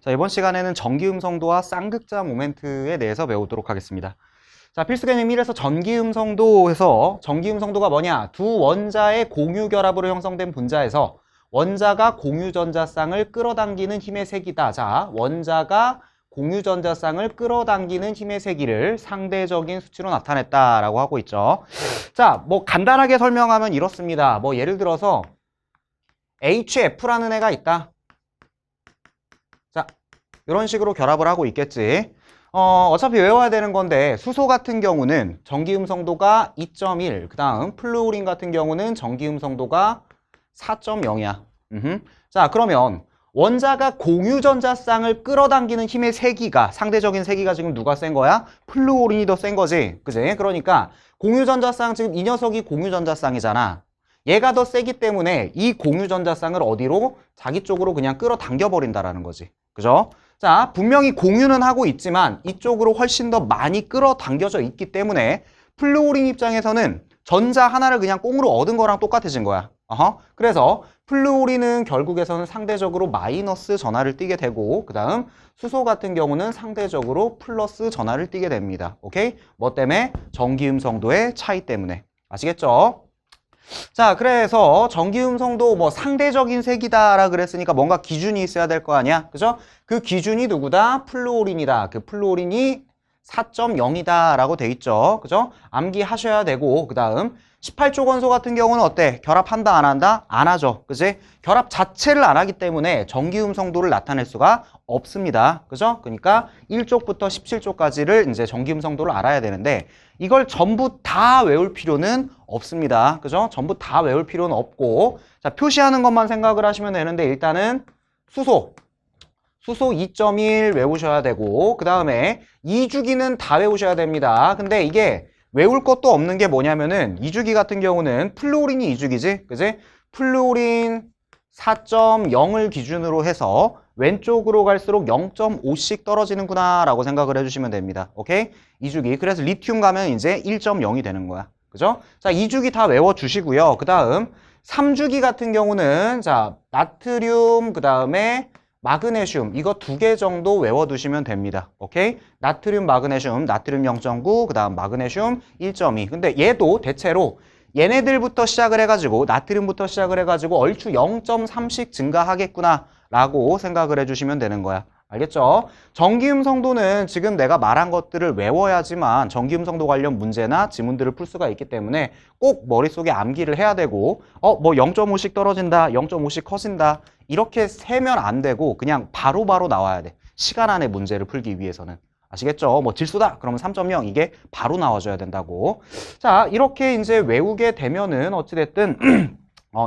자, 이번 시간에는 전기음성도와 쌍극자 모멘트에 대해서 배우도록 하겠습니다. 자, 필수 개념 1에서 전기음성도에서 전기음성도가 뭐냐? 두 원자의 공유 결합으로 형성된 분자에서 원자가 공유 전자쌍을 끌어당기는 힘의 세기다. 자, 원자가 공유 전자쌍을 끌어당기는 힘의 세기를 상대적인 수치로 나타냈다라고 하고 있죠. 자, 뭐 간단하게 설명하면 이렇습니다. 뭐 예를 들어서 HF라는 애가 있다. 자, 이런 식으로 결합을 하고 있겠지. 어차피 외워야 되는 건데 수소 같은 경우는 전기음성도가 2.1, 그 다음 플루오린 같은 경우는 전기음성도가 4.0이야. 자, 그러면 원자가 공유전자쌍을 끌어당기는 힘의 세기가, 상대적인 세기가 지금 누가 센 거야? 플루오린이 더 센 거지. 그지? 그러니까 공유전자쌍, 지금 이 녀석이 공유전자쌍이잖아. 얘가 더 세기 때문에 이 공유전자쌍을 어디로? 자기 쪽으로 그냥 끌어당겨 버린다라는 거지. 그죠? 자, 분명히 공유는 하고 있지만 이쪽으로 훨씬 더 많이 끌어당겨져 있기 때문에 플루오린 입장에서는 전자 하나를 그냥 꽁으로 얻은 거랑 똑같아진 거야. 그래서 플루오린은 결국에서는 상대적으로 마이너스 전하를 띠게 되고, 그 다음 수소 같은 경우는 상대적으로 플러스 전하를 띠게 됩니다. 오케이? 뭐 때문에? 전기음성도의 차이 때문에. 아시겠죠? 자, 그래서 전기음성도 뭐 상대적인 색이다라 그랬으니까 뭔가 기준이 있어야 될 거 아니야? 그죠? 그 기준이 누구다? 플루오린이다. 그 플루오린이 4.0이다 라고 돼 있죠. 그죠? 암기하셔야 되고, 그 다음 18조 건소 같은 경우는 어때? 결합한다 안 한다? 안 하죠. 그지? 결합 자체를 안 하기 때문에 전기음성도를 나타낼 수가 없습니다. 그죠? 그러니까 1쪽부터 17쪽까지를 이제 전기음성도를 알아야 되는데 이걸 전부 다 외울 필요는 없습니다. 그죠? 전부 다 외울 필요는 없고, 자, 표시하는 것만 생각을 하시면 되는데 일단은 수소 2.1 외우셔야 되고, 그 다음에 2주기는 다 외우셔야 됩니다. 근데 이게 외울 것도 없는 게 뭐냐면은 2주기 같은 경우는 플루오린이 2주기지, 그지? 플루오린 4.0을 기준으로 해서 왼쪽으로 갈수록 0.5씩 떨어지는구나 라고 생각을 해주시면 됩니다. 오케이? 2주기. 그래서 리튬 가면 이제 1.0이 되는 거야. 그죠? 자, 2주기 다 외워주시고요. 그 다음 3주기 같은 경우는 자, 나트륨, 그 다음에 마그네슘, 이거 2개 정도 외워두시면 됩니다. 오케이? 나트륨, 마그네슘, 나트륨 0.9, 그 다음 마그네슘 1.2. 근데 얘도 대체로 얘네들부터 시작을 해가지고, 나트륨부터 시작을 해가지고 얼추 0.3씩 증가하겠구나 라고 생각을 해주시면 되는 거야. 알겠죠? 전기음성도는 지금 내가 말한 것들을 외워야지만 전기음성도 관련 문제나 지문들을 풀 수가 있기 때문에 꼭 머릿속에 암기를 해야 되고, 뭐 0.5씩 떨어진다, 0.5씩 커진다, 이렇게 세면 안 되고 그냥 바로바로 나와야 돼. 시간 안에 문제를 풀기 위해서는. 아시겠죠? 뭐 질소다 그러면 3.0 이게 바로 나와줘야 된다고. 자, 이렇게 이제 외우게 되면은 어찌됐든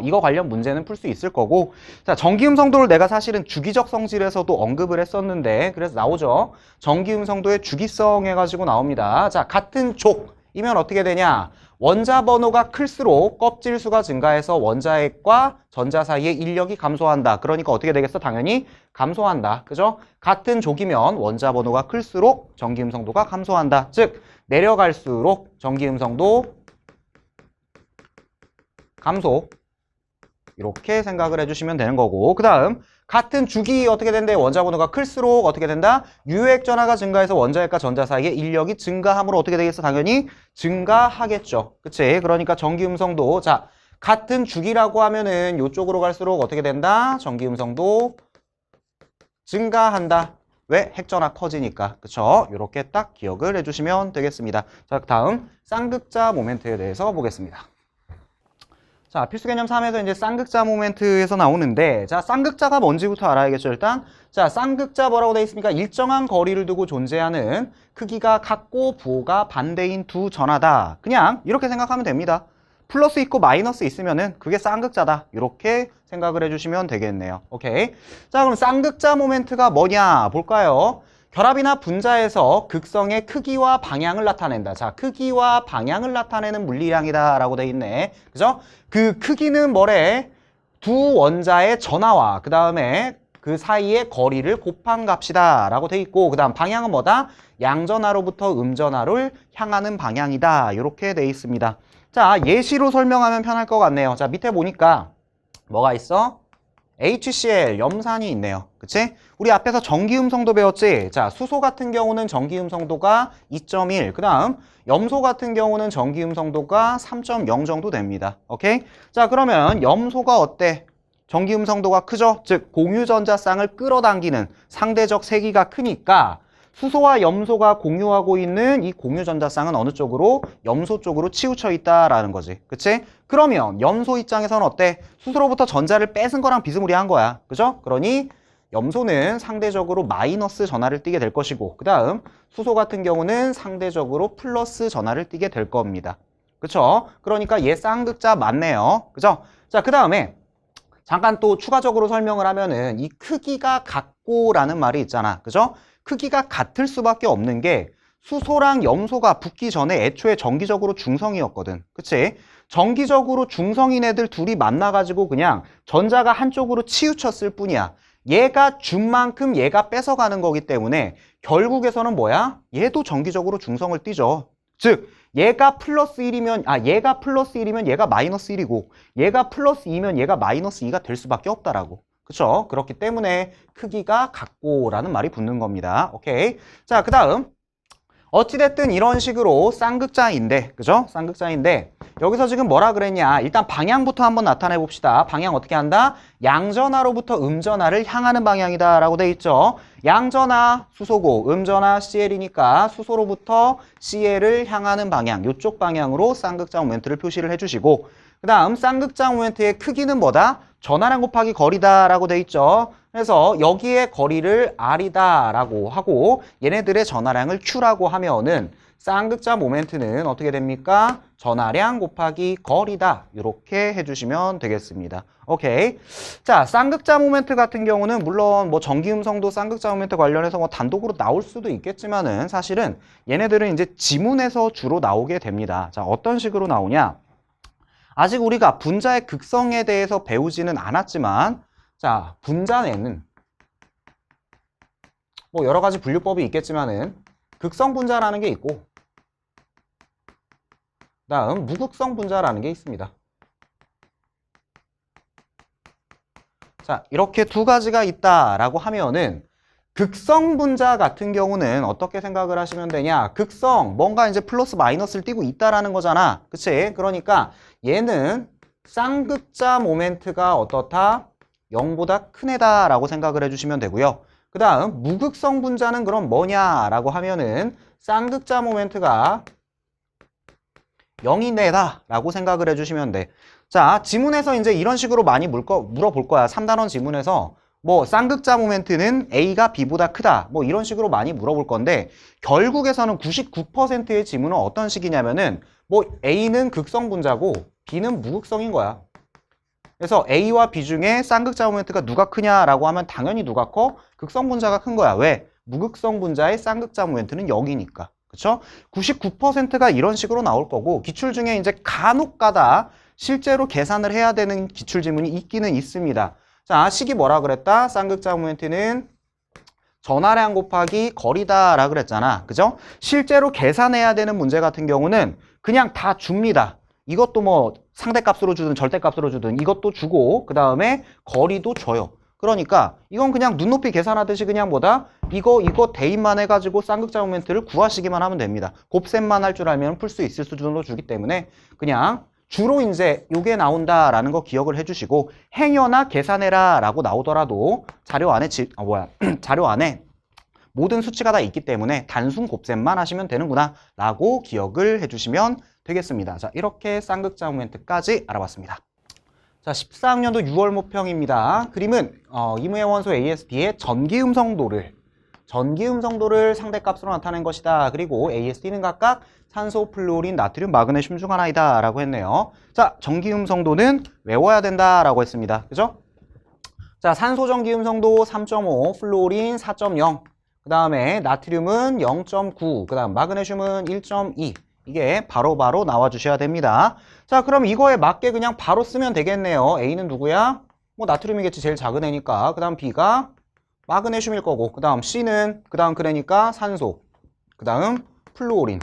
이거 관련 문제는 풀 수 있을 거고, 자, 전기음성도를 내가 사실은 주기적 성질에서도 언급을 했었는데, 그래서 나오죠. 전기음성도의 주기성 해가지고 나옵니다. 자, 같은 족이면 어떻게 되냐? 원자 번호가 클수록 껍질 수가 증가해서 원자핵과 전자 사이의 인력이 감소한다. 그러니까 어떻게 되겠어? 당연히 감소한다. 그죠? 같은 족이면 원자 번호가 클수록 전기음성도가 감소한다. 즉, 내려갈수록 전기음성도 감소. 이렇게 생각을 해주시면 되는 거고, 그 다음 같은 주기 어떻게 된대? 원자 번호가 클수록 어떻게 된다? 유액 전하가 증가해서 원자핵과 전자 사이의 인력이 증가함으로 어떻게 되겠어? 당연히 증가하겠죠. 그치? 그러니까 전기음성도, 자, 같은 주기라고 하면은 이쪽으로 갈수록 어떻게 된다? 전기음성도 증가한다. 왜? 핵전하 커지니까. 그쵸? 이렇게 딱 기억을 해주시면 되겠습니다. 자, 다음 쌍극자 모멘트에 대해서 보겠습니다. 자, 필수 개념 3에서 이제 쌍극자 모멘트에서 나오는데, 자, 쌍극자가 뭔지부터 알아야겠죠, 일단. 자, 쌍극자 뭐라고 되어 있습니까? 일정한 거리를 두고 존재하는 크기가 같고 부호가 반대인 두 전하다. 그냥 이렇게 생각하면 됩니다. 플러스 있고 마이너스 있으면은 그게 쌍극자다. 이렇게 생각을 해주시면 되겠네요. 오케이. 자, 그럼 쌍극자 모멘트가 뭐냐 볼까요? 결합이나 분자에서 극성의 크기와 방향을 나타낸다. 자, 크기와 방향을 나타내는 물리량이다 라고 돼 있네. 그죠? 그 크기는 뭐래? 두 원자의 전하와 그 다음에 그 사이의 거리를 곱한 값이다 라고 돼 있고, 그 다음 방향은 뭐다? 양전하로부터 음전하를 향하는 방향이다. 이렇게 돼 있습니다. 자, 예시로 설명하면 편할 것 같네요. 자, 밑에 보니까 뭐가 있어? HCl, 염산이 있네요. 그치? 우리 앞에서 전기음성도 배웠지? 자, 수소 같은 경우는 전기음성도가 2.1, 그 다음 염소 같은 경우는 전기음성도가 3.0 정도 됩니다. 오케이? 자, 그러면 염소가 어때? 전기음성도가 크죠? 즉, 공유전자쌍을 끌어당기는 상대적 세기가 크니까 수소와 염소가 공유하고 있는 이 공유전자쌍은 어느 쪽으로? 염소 쪽으로 치우쳐 있다라는 거지. 그치? 그러면 염소 입장에서는 어때? 수소로부터 전자를 뺏은 거랑 비스무리한 거야. 그죠? 그러니 염소는 상대적으로 마이너스 전하를 띠게 될 것이고, 그 다음 수소 같은 경우는 상대적으로 플러스 전하를 띠게 될 겁니다. 그쵸? 그러니까 얘 쌍극자 맞네요. 그죠? 자, 그 다음에 잠깐 또 추가적으로 설명을 하면은 이 크기가 같고라는 말이 있잖아. 그죠? 크기가 같을 수밖에 없는 게 수소랑 염소가 붙기 전에 애초에 정기적으로 중성이었거든. 그치? 정기적으로 중성인 애들 둘이 만나가지고 그냥 전자가 한쪽으로 치우쳤을 뿐이야. 얘가 준 만큼 얘가 뺏어가는 거기 때문에 결국에서는 뭐야? 얘도 정기적으로 중성을 띠죠. 즉, 얘가 플러스 1이면, 얘가 플러스 1이면 얘가 마이너스 1이고, 얘가 플러스 2면 얘가 마이너스 2가 될 수밖에 없다라고. 그쵸? 그렇기 때문에 크기가 같고라는 말이 붙는 겁니다. 오케이. 자, 그 다음. 어찌됐든 이런 식으로 쌍극자인데, 그죠? 쌍극자인데, 여기서 지금 뭐라 그랬냐? 일단 방향부터 한번 나타내 봅시다. 방향 어떻게 한다? 양전하로부터 음전하를 향하는 방향이다 라고 돼 있죠. 양전하 수소고, 음전하 CL이니까 수소로부터 CL을 향하는 방향, 이쪽 방향으로 쌍극자 모멘트를 표시를 해주시고, 그 다음 쌍극자 모멘트의 크기는 뭐다? 전하량 곱하기 거리다 라고 돼 있죠. 그래서 여기에 거리를 R이다 라고 하고 얘네들의 전하량을 Q라고 하면은 쌍극자 모멘트는 어떻게 됩니까? 전하량 곱하기 거리다. 이렇게 해주시면 되겠습니다. 오케이. 자, 쌍극자 모멘트 같은 경우는 물론 뭐 전기음성도 쌍극자 모멘트 관련해서 뭐 단독으로 나올 수도 있겠지만은 사실은 얘네들은 이제 지문에서 주로 나오게 됩니다. 자, 어떤 식으로 나오냐? 아직 우리가 분자의 극성에 대해서 배우지는 않았지만 자, 분자에는 뭐 여러 가지 분류법이 있겠지만은 극성 분자라는 게 있고 그다음 무극성 분자라는 게 있습니다. 자, 이렇게 두 가지가 있다라고 하면은 극성 분자 같은 경우는 어떻게 생각을 하시면 되냐? 극성, 뭔가 이제 플러스 마이너스를 띄고 있다라는 거잖아. 그치? 그러니까 얘는 쌍극자 모멘트가 어떻다? 0보다 큰 애다라고 생각을 해주시면 되고요. 그 다음 무극성 분자는 그럼 뭐냐라고 하면은 쌍극자 모멘트가 0인 애다라고 생각을 해주시면 돼. 자, 지문에서 이제 이런 식으로 많이 물어볼 거야. 3단원 지문에서 뭐 쌍극자 모멘트는 A가 B보다 크다. 뭐 이런 식으로 많이 물어볼 건데 결국에서는 99%의 지문은 어떤 식이냐면은 뭐 A는 극성 분자고 B는 무극성인 거야. 그래서 A와 B 중에 쌍극자 모멘트가 누가 크냐라고 하면 당연히 누가 커? 극성 분자가 큰 거야. 왜? 무극성 분자의 쌍극자 모멘트는 0이니까. 그쵸? 99%가 이런 식으로 나올 거고 기출 중에 이제 간혹 가다 실제로 계산을 해야 되는 기출 지문이 있기는 있습니다. 자, 식이 뭐라 그랬다? 쌍극자 모멘트는 전하량 곱하기 거리다라 그랬잖아. 그죠? 실제로 계산해야 되는 문제 같은 경우는 그냥 다 줍니다. 이것도 뭐 상대값으로 주든 절대값으로 주든 이것도 주고 그 다음에 거리도 줘요. 그러니까 이건 그냥 눈높이 계산하듯이 그냥 뭐다? 이거 대입만 해가지고 쌍극자 모멘트를 구하시기만 하면 됩니다. 곱셈만 할 줄 알면 풀 수 있을 수준으로 주기 때문에 그냥 주로 이제 요게 나온다라는 거 기억을 해주시고 행여나 계산해라 라고 나오더라도 자료 안에 자료 안에 모든 수치가 다 있기 때문에 단순 곱셈만 하시면 되는구나 라고 기억을 해주시면 되겠습니다. 자, 이렇게 쌍극자 모멘트까지 알아봤습니다. 자, 14학년도 6월 모평입니다. 그림은 이무의 원소 ASD의 전기음성도를 상대값으로 나타낸 것이다. 그리고 ASD는 각각 산소, 플루오린, 나트륨, 마그네슘 중 하나이다 라고 했네요. 자, 전기음성도는 외워야 된다라고 했습니다. 그죠? 자, 산소 전기음성도 3.5, 플루오린 4.0, 그 다음에 나트륨은 0.9, 그 다음 마그네슘은 1.2. 이게 바로바로 나와주셔야 됩니다. 자, 그럼 이거에 맞게 그냥 바로 쓰면 되겠네요. A는 누구야? 뭐 나트륨이겠지. 제일 작은 애니까. 그 다음 B가 마그네슘일 거고, 그 다음 C는 그 다음 그래니까 산소, 그 다음 플루오린.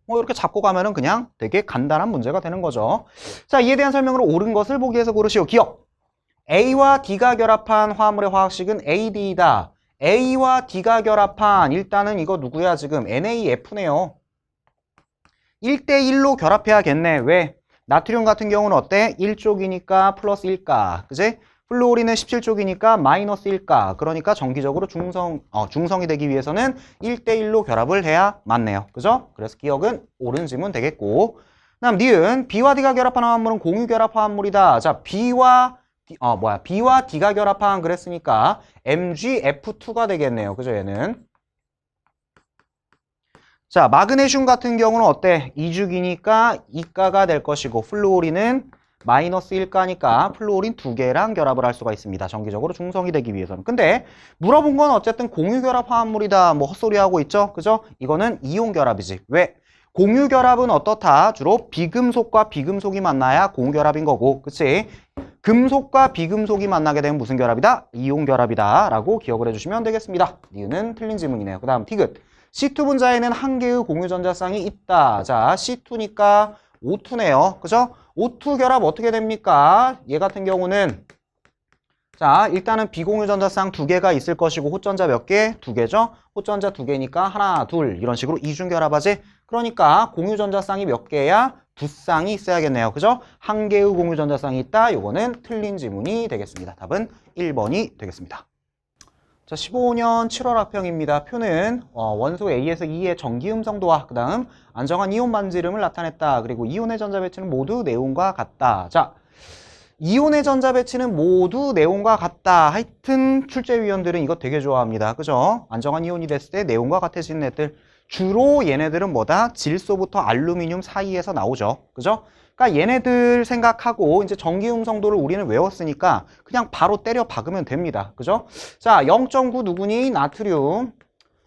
뭐 이렇게 잡고 가면은 그냥 되게 간단한 문제가 되는 거죠. 자, 이에 대한 설명으로 옳은 것을 보기에서 고르시오. 기억. A와 D가 결합한 화합물의 화학식은 AD이다. A와 D가 결합한 일단은 이거 누구야 지금 NaF네요. 1대1로 결합해야겠네. 왜? 나트륨 같은 경우는 어때? 1쪽이니까 플러스 1가. 그지? 플루오린은 17쪽이니까 마이너스 1가. 그러니까 정기적으로 중성이 되기 위해서는 1대1로 결합을 해야 맞네요. 그죠? 그래서 기억은 옳은 지문 되겠고. 그다음 니은 B와 D가 결합한 화합물은 공유 결합 화합물이다. 자, B와 D가 결합한 그랬으니까 MgF2가 되겠네요. 그죠? 얘는. 자, 마그네슘 같은 경우는 어때? 2죽이니까 2가가 될 것이고 플루오린은 마이너스 1가니까 플루오린 2개랑 결합을 할 수가 있습니다. 정기적으로 중성이 되기 위해서는. 근데 물어본 건 어쨌든 공유결합 화합물이다. 뭐 헛소리 하고 있죠? 그죠? 이거는 이온결합이지. 왜? 공유결합은 어떻다? 주로 비금속과 비금속이 만나야 공유결합인 거고. 그치? 금속과 비금속이 만나게 되면 무슨 결합이다? 이온결합이다. 라고 기억을 해주시면 되겠습니다. 이유는 틀린 지문이네요. 그 다음 디귿. C2 분자에는 한 개의 공유전자쌍이 있다. 자, C2니까 O2네요. 그죠? O2 결합 어떻게 됩니까? 얘 같은 경우는 자, 일단은 비공유전자쌍 2개가 있을 것이고 호전자 몇 개? 2개죠? 호전자 2개니까 하나, 둘 이런 식으로 이중결합하지? 그러니까 공유전자쌍이 몇 개야? 2쌍이 있어야겠네요. 그죠? 한 개의 공유전자쌍이 있다. 요거는 틀린 지문이 되겠습니다. 답은 1번이 되겠습니다. 자, 15년 7월 학평입니다. 표는 원소 A에서 E의 전기음성도와 그 다음 안정한 이온 반지름을 나타냈다. 그리고 이온의 전자 배치는 모두 네온과 같다. 자, 이온의 전자 배치는 모두 네온과 같다. 하여튼 출제위원들은 이거 되게 좋아합니다. 그죠? 안정한 이온이 됐을 때 네온과 같아지는 애들. 주로 얘네들은 뭐다? 질소부터 알루미늄 사이에서 나오죠. 그죠? 그러니까 얘네들 생각하고 이제 전기음성도를 우리는 외웠으니까 그냥 바로 때려 박으면 됩니다. 그죠? 자, 0.9 누구니? 나트륨.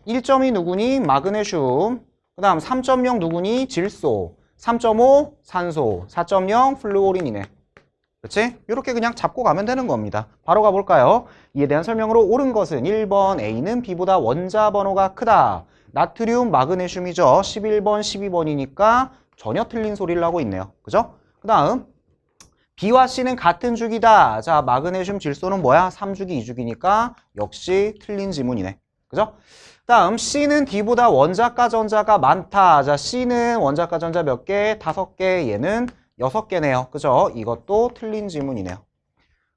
1.2 누구니? 마그네슘. 그 다음 3.0 누구니? 질소. 3.5 산소. 4.0 플루오린이네. 그렇지? 이렇게 그냥 잡고 가면 되는 겁니다. 바로 가볼까요? 이에 대한 설명으로 옳은 것은 1번 A는 B보다 원자 번호가 크다. 나트륨, 마그네슘이죠. 11번, 12번이니까 전혀 틀린 소리를 하고 있네요. 그죠? 그 다음 B와 C는 같은 주기다. 자, 마그네슘, 질소는 뭐야? 3주기, 2주기니까 역시 틀린 지문이네. 그죠? 다음 C는 D보다 원자가 전자가 많다. 자, C는 원자가 전자 몇 개? 5개. 얘는 6개네요. 그죠? 이것도 틀린 지문이네요.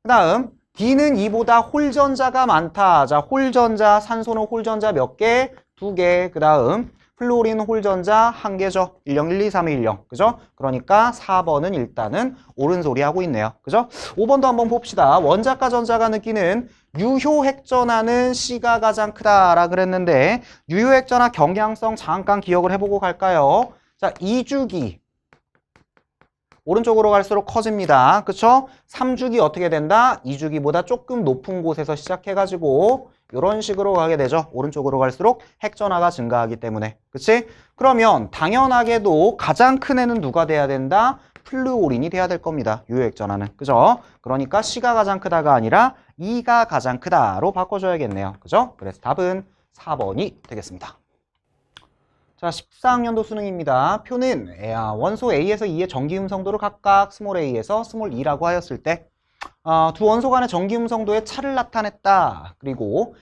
그 다음 D는 E보다 홀전자가 많다. 자, 홀전자, 산소는 홀전자 몇 개? 2개. 그 다음 플루오린 홀전자 1개죠. 10, 1, 2, 3의 10. 그죠? 그러니까 4번은 일단은 옳은 소리 하고 있네요. 그죠? 5번도 한번 봅시다. 원자가 전자가 느끼는 유효핵전하는 C가 가장 크다라 그랬는데 유효핵전하 경향성 잠깐 기억을 해보고 갈까요? 자, 2주기. 오른쪽으로 갈수록 커집니다. 그쵸? 3주기 어떻게 된다? 2주기보다 조금 높은 곳에서 시작해가지고 이런 식으로 가게 되죠. 오른쪽으로 갈수록 핵전하가 증가하기 때문에. 그치? 그러면 당연하게도 가장 큰 애는 누가 돼야 된다? 플루오린이 돼야 될 겁니다. 유효핵전하는. 그죠? 그러니까 C가 가장 크다가 아니라 E가 가장 크다로 바꿔줘야겠네요. 그죠? 그래서 답은 4번이 되겠습니다. 자, 14학년도 수능입니다. 표는 원소 A에서 E의 전기음성도를 각각 스몰 a에서 스몰 e라고 하였을 때 두 원소 간의 전기음성도의 차를 나타냈다. 그리고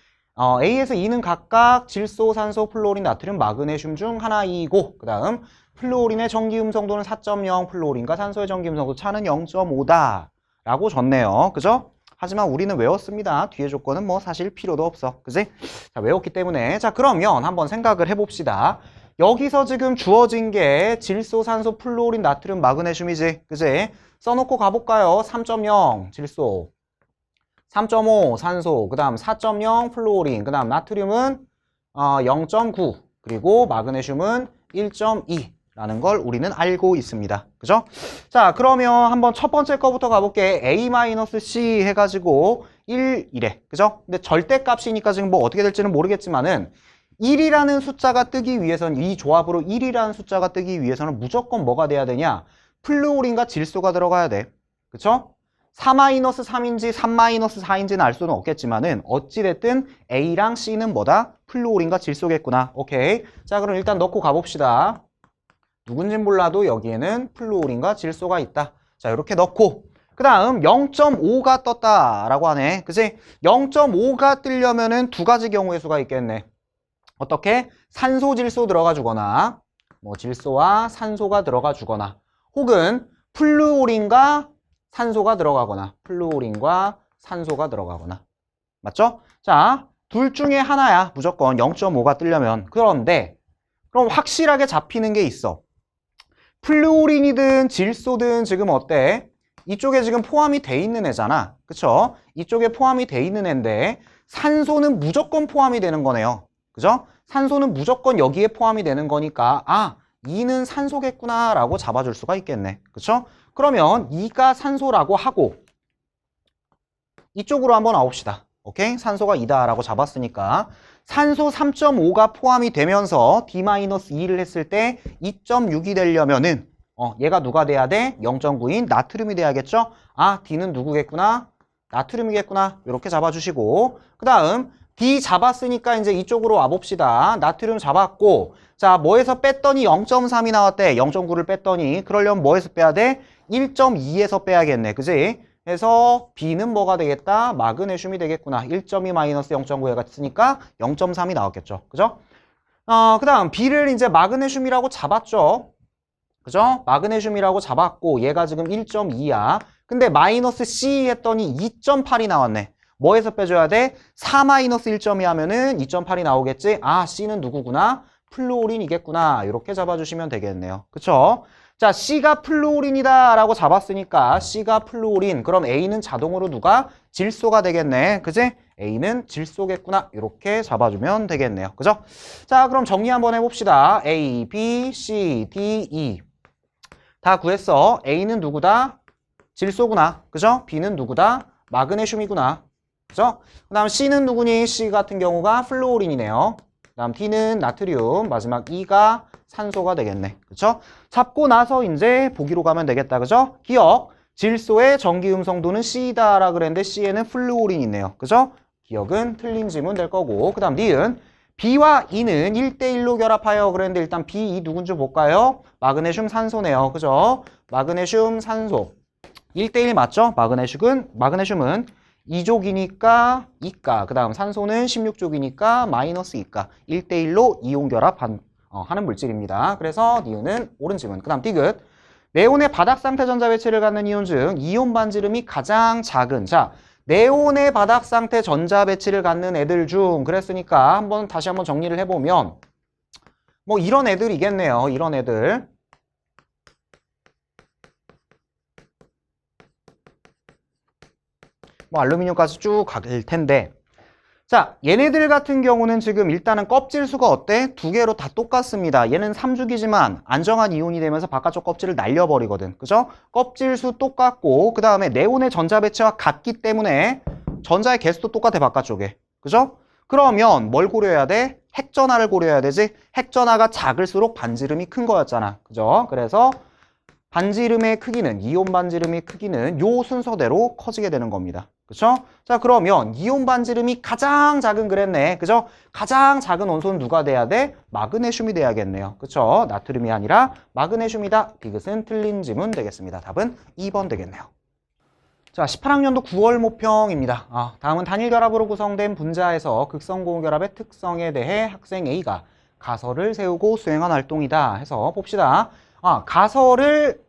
A에서 E는 각각 질소, 산소, 플루오린, 나트륨, 마그네슘 중 하나이고 그 다음 플루오린의 전기음성도는 4.0, 플루오린과 산소의 전기음성도 차는 0.5다 라고 줬네요. 그죠? 하지만 우리는 외웠습니다. 뒤에 조건은 뭐 사실 필요도 없어. 그지? 자, 외웠기 때문에 자, 그러면 한번 생각을 해봅시다. 여기서 지금 주어진 게 질소, 산소, 플루오린, 나트륨, 마그네슘이지. 그지? 써놓고 가볼까요? 3.0 질소, 3.5 산소, 그 다음 4.0 플루오린, 그 다음 나트륨은 0.9 그리고 마그네슘은 1.2 라는 걸 우리는 알고 있습니다. 그죠? 자, 그러면 한번 첫 번째 거부터 가볼게. A-C 해가지고 1이래. 그죠? 근데 절대값이니까 지금 뭐 어떻게 될지는 모르겠지만은 1이라는 숫자가 뜨기 위해서는 이 조합으로 1이라는 숫자가 뜨기 위해서는 무조건 뭐가 돼야 되냐? 플루오린과 질소가 들어가야 돼. 그쵸? 4-3인지 3-4인지는 알 수는 없겠지만은 어찌됐든 A랑 C는 뭐다? 플루오린과 질소겠구나. 오케이. 자, 그럼 일단 넣고 가봅시다. 누군진 몰라도 여기에는 플루오린과 질소가 있다. 자, 이렇게 넣고 그 다음 0.5가 떴다라고 하네. 그치? 0.5가 뜨려면은 두 가지 경우의 수가 있겠네. 어떻게? 산소, 질소 들어가 주거나, 뭐 질소와 산소가 들어가 주거나, 혹은 플루오린과 산소가 들어가거나, 플루오린과 산소가 들어가거나. 맞죠? 자, 둘 중에 하나야. 무조건 0.5가 뜨려면. 그런데 그럼 확실하게 잡히는 게 있어. 플루오린이든 질소든 지금 어때? 이쪽에 지금 포함이 돼 있는 애잖아. 그쵸? 이쪽에 포함이 돼 있는 애인데 산소는 무조건 포함이 되는 거네요. 그죠? 산소는 무조건 여기에 포함이 되는 거니까 아, 2는 산소겠구나 라고 잡아줄 수가 있겠네. 그쵸? 그러면 2가 산소라고 하고 이쪽으로 한번 와봅시다. 오케이? 산소가 2다 라고 잡았으니까 산소 3.5가 포함이 되면서 D-2를 했을 때 2.6이 되려면은 얘가 누가 돼야 돼? 0.9인 나트륨이 돼야겠죠? 아, D는 누구겠구나? 나트륨이겠구나. 이렇게 잡아주시고 그 다음 D 잡았으니까 이제 이쪽으로 와봅시다. 나트륨 잡았고 자, 뭐에서 뺐더니 0.3이 나왔대. 0.9를 뺐더니 그러려면 뭐에서 빼야 돼? 1.2에서 빼야겠네. 그지? 그래서 B는 뭐가 되겠다? 마그네슘이 되겠구나. 1.2 마이너스 0.9가 있으니까 0.3이 나왔겠죠. 그죠? 그 다음 B를 이제 마그네슘이라고 잡았죠. 그죠? 마그네슘이라고 잡았고 얘가 지금 1.2야. 근데 마이너스 C 했더니 2.8이 나왔네. 뭐에서 빼줘야 돼? 4 마이너스 1.2 하면은 2.8이 나오겠지? 아, C는 누구구나? 플루오린이겠구나. 이렇게 잡아주시면 되겠네요. 그쵸? 자, C가 플루오린이다 라고 잡았으니까 C가 플루오린. 그럼 A는 자동으로 누가? 질소가 되겠네. 그지? A는 질소겠구나. 이렇게 잡아주면 되겠네요. 그죠? 자, 그럼 정리 한번 해봅시다. A, B, C, D, E. 다 구했어. A는 누구다? 질소구나. 그죠? B는 누구다? 마그네슘이구나. 그죠? 그 다음 C는 누구니? C 같은 경우가 플루오린이네요. 그 다음 D는 나트륨. 마지막 E가 산소가 되겠네. 그쵸? 잡고 나서 이제 보기로 가면 되겠다. 그죠? 기억. 질소의 전기음성도는 C다라 그랬는데 C에는 플루오린이 있네요. 그죠? 기억은 틀린 지문 될 거고. 그 다음 니은. B와 E는 1대1로 결합하여 그랬는데 일단 B, E 누군지 볼까요? 마그네슘 산소네요. 그죠? 마그네슘 산소. 1대1 맞죠? 마그네슘은 2족이니까 2가. 그 다음 산소는 16족이니까 마이너스 2가. 1대1로 이온 결합 하는 물질입니다. 그래서 니은은 옳은 지문. 그 다음 디귿. 네온의 바닥 상태 전자 배치를 갖는 이온 중 이온 반지름이 가장 작은. 자, 네온의 바닥 상태 전자 배치를 갖는 애들 중 그랬으니까 다시 한번 정리를 해보면 뭐 이런 애들이겠네요. 이런 애들. 뭐 알루미늄까지 쭉 갈 텐데 자, 얘네들 같은 경우는 지금 일단은 껍질 수가 어때? 두 개로 다 똑같습니다. 얘는 3주기지만 안정한 이온이 되면서 바깥쪽 껍질을 날려버리거든. 그죠? 껍질 수 똑같고 그 다음에 네온의 전자 배치와 같기 때문에 전자의 개수도 똑같아 바깥쪽에. 그죠? 그러면 뭘 고려해야 돼? 핵전하를 고려해야 되지? 핵전하가 작을수록 반지름이 큰 거였잖아. 그죠? 그래서 반지름의 크기는, 이온 반지름의 크기는 요 순서대로 커지게 되는 겁니다. 그쵸? 자, 그러면 이온 반지름이 가장 작은 그랬네. 그죠? 가장 작은 원소는 누가 돼야 돼? 마그네슘이 돼야겠네요. 그쵸? 나트륨이 아니라 마그네슘이다. 디귿은 틀린 지문 되겠습니다. 답은 2번 되겠네요. 자, 18학년도 9월 모평입니다. 다음은 단일 결합으로 구성된 분자에서 극성고온 결합의 특성에 대해 학생 A가 가설을 세우고 수행한 활동이다 해서 봅시다. 가설을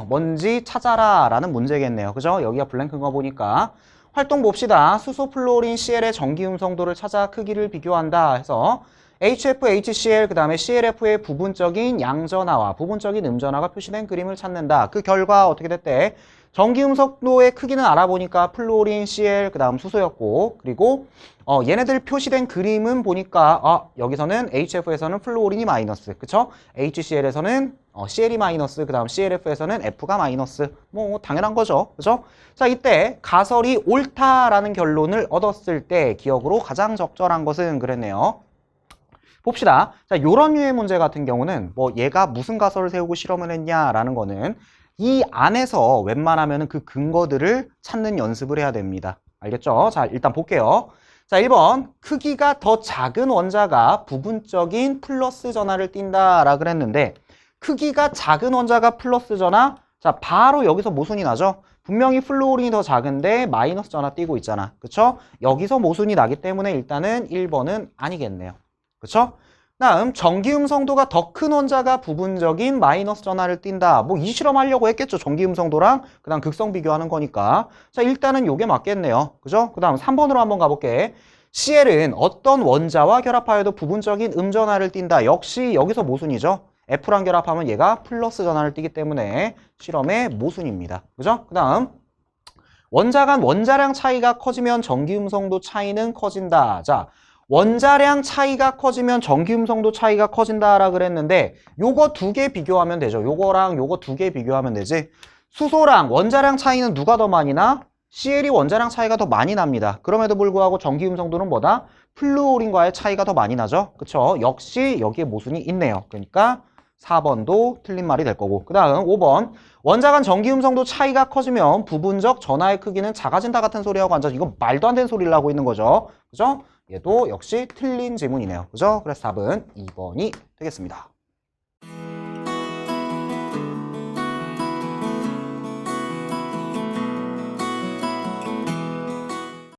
뭔지 찾아라 라는 문제겠네요. 그죠? 여기가 블랭크인 거 보니까 활동 봅시다. 수소 플루오린 CL의 전기 음성도를 찾아 크기를 비교한다 해서 HF, HCl, 그 다음에 CLF의 부분적인 양전하와 부분적인 음전하가 표시된 그림을 찾는다. 그 결과 어떻게 됐대? 전기 음성도의 크기는 알아보니까 플루오린, CL, 그 다음 수소였고 그리고 얘네들 표시된 그림은 보니까 여기서는 HF에서는 플루오린이 마이너스, 그쵸? HCl에서는 CL이 마이너스, 그 다음 CLF에서는 F가 마이너스. 뭐 당연한 거죠, 그죠? 자, 이때 가설이 옳다라는 결론을 얻었을 때 기억으로 가장 적절한 것은 그랬네요. 봅시다. 자, 요런 류의 문제 같은 경우는 뭐 얘가 무슨 가설을 세우고 실험을 했냐라는 거는 이 안에서 웬만하면 그 근거들을 찾는 연습을 해야 됩니다. 알겠죠? 자, 일단 볼게요. 자, 1번. 크기가 더 작은 원자가 부분적인 플러스 전하를 띈다라 그랬는데 크기가 작은 원자가 플러스 전하? 자, 바로 여기서 모순이 나죠? 분명히 플루오린이 더 작은데 마이너스 전하 띄고 있잖아. 그쵸? 여기서 모순이 나기 때문에 일단은 1번은 아니겠네요. 그쵸? 다음 전기음 성도가 더 큰 원자가 부분적인 마이너스 전하를 띈다. 뭐 이 실험 하려고 했겠죠. 전기음 성도랑 그 다음 극성 비교하는 거니까. 자, 일단은 요게 맞겠네요. 그죠? 그 다음 3번으로 한번 가볼게. CL은 어떤 원자와 결합하여도 부분적인 음전하를 띈다. 역시 여기서 모순이죠. F랑 결합하면 얘가 플러스 전하를 띠기 때문에 실험의 모순입니다. 그죠? 그 다음 원자 간 원자량 차이가 커지면 전기음성도 차이는 커진다. 자, 원자량 차이가 커지면 전기음성도 차이가 커진다라 그랬는데 요거 두 개 비교하면 되죠. 요거랑 요거 두 개 비교하면 되지. 수소랑 원자량 차이는 누가 더 많이 나? CL이 원자량 차이가 더 많이 납니다. 그럼에도 불구하고 전기음성도는 뭐다? 플루오린과의 차이가 더 많이 나죠. 그쵸? 역시 여기에 모순이 있네요. 그러니까 4번도 틀린 말이 될 거고. 그 다음 5번. 원자 간 전기음성도 차이가 커지면 부분적 전하의 크기는 작아진다 같은 소리하고 앉아서 이거 말도 안 되는 소리를 하고 있는 거죠. 그죠? 얘도 역시 틀린 지문이네요. 그죠? 그래서 답은 2번이 되겠습니다.